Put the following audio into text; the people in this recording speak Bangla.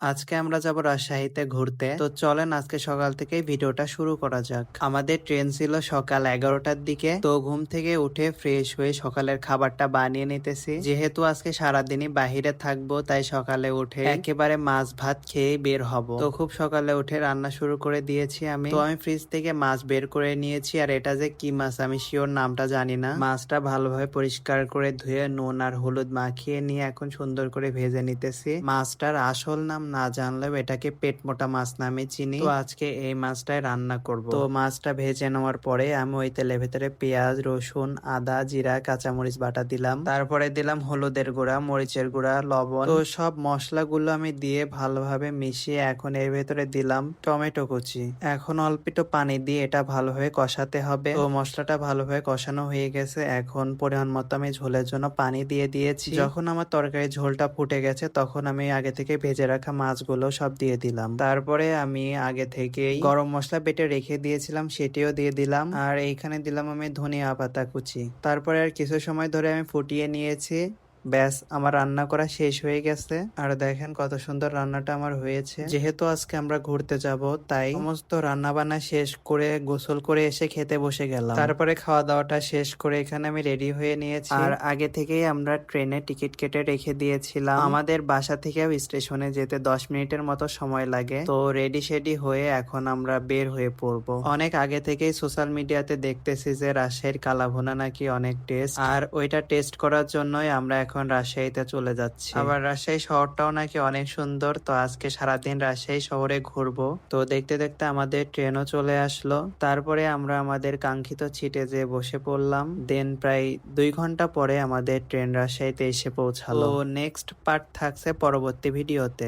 আজকে আমরা যাব রাজশাহীতে ঘুরতে। তো চলেন আজকে সকাল থেকেই ভিডিওটা শুরু করা যাক। আমাদের ট্রেন ছিল সকাল 11টার দিকে। তো ঘুম থেকে উঠে ফ্রেশ হয়ে সকালের খাবারটা বানিয়ে নিতেছি। যেহেতু আজকে সারাদিনই বাহিরে থাকবো, তাই সকালে উঠে একেবারে মাছ ভাত খেয়ে বের হব। তো খুব সকালে উঠে রান্না শুরু করে দিয়েছি আমি। তো আমি ফ্রিজ থেকে মাছ বের করে নিয়েছি, আর এটা যে কি মাছ আমি শিওর নামটা জানি না। মাছটা ভালোভাবে পরিষ্কার করে ধুয়ে নুন আর হলুদ মাখিয়ে নিয়ে এখন সুন্দর করে ভেজে নিতেছি। মাছটার আসল নাম না জানলেও এটাকে পেট মোটা মাছ নামে চিনি। তো আজকে এই মাছটাই রান্না করব। তো মাছটা ভেজে নেওয়ার পরে আমি ওই তেলের ভেতরে পেঁয়াজ, রসুন, আদা, জিরা, কাঁচামরিচ বাটা দিলাম। তারপরে দিলাম হলুদের গুঁড়া, মরিচের গুঁড়া, লবণ। তো সব মশলাগুলো আমি দিয়ে ভালোভাবে মিশিয়ে এখন এর ভেতরে দিলাম টমেটো কুচি। এখন অল্প একটু পানি দিয়ে এটা ভালোভাবে কষাতে হবে। তো মশলাটা ভালোভাবে কষানো হয়ে গেছে, এখন পরিমাণ মতো আমি ঝোলের জন্য পানি দিয়ে দিয়েছি। যখন আমার তরকারির ঝোলটা ফুটে গেছে, তখন আমি আগে থেকে ভেজে রাখা মাছগুলো সব দিয়ে দিলাম। তারপরে আমি আগে থেকেই গরম মশলা বেটে রেখে দিয়েছিলাম, সেটিও দিয়ে দিলাম। আর এইখানে দিলাম আমি ধনিয়া পাতা কুচি। তারপরে আর কিছু সময় ধরে আমি ফুটিয়ে নিয়েছি। ব্যাস, আমার রান্না করা শেষ হয়ে গেছে। আর দেখেন কত সুন্দর রান্নাটা আমার হয়েছে। যেহেতু আজকে আমরা ঘুরতে যাব, তাই সমস্ত রান্না বান্না শেষ করে গোসল করে এসে খেতে বসে গেলাম। তারপরে খাওয়া দাওয়াটা শেষ করে এখানে আমি রেডি হয়ে নিয়েছি। আর আগে থেকেই আমরা ট্রেনে টিকিট কেটে রেখে দিয়েছিলাম। আমাদের বাসা থেকেও স্টেশনে যেতে 10 মিনিটের মতো সময় লাগে। তো রেডি শেডি হয়ে এখন আমরা বের হয়ে পড়বো। অনেক আগে থেকেই সোশ্যাল মিডিয়াতে দেখতেছি যে রাজশাহীর কালাভুনা নাকি অনেক টেস্ট, আর ওইটা টেস্ট করার জন্যই আমরা এখন রাজশাহীতে চলে যাচ্ছি। আবার রাজশাহী শহরটাও নাকি অনেক সুন্দর। তো আজকে সারাদিন রাজশাহী শহরে ঘুরবো। তো দেখতে দেখতে আমাদের ট্রেনও চলে আসলো। তারপরে আমরা আমাদের কাঙ্ক্ষিত সিটে যেয়ে বসে পড়লাম। দেন প্রায় 2 ঘন্টা পরে আমাদের ট্রেন রাজশাহীতে এসে পৌঁছালো। তো নেক্সট পার্ট থাকছে পরবর্তী ভিডিওতে।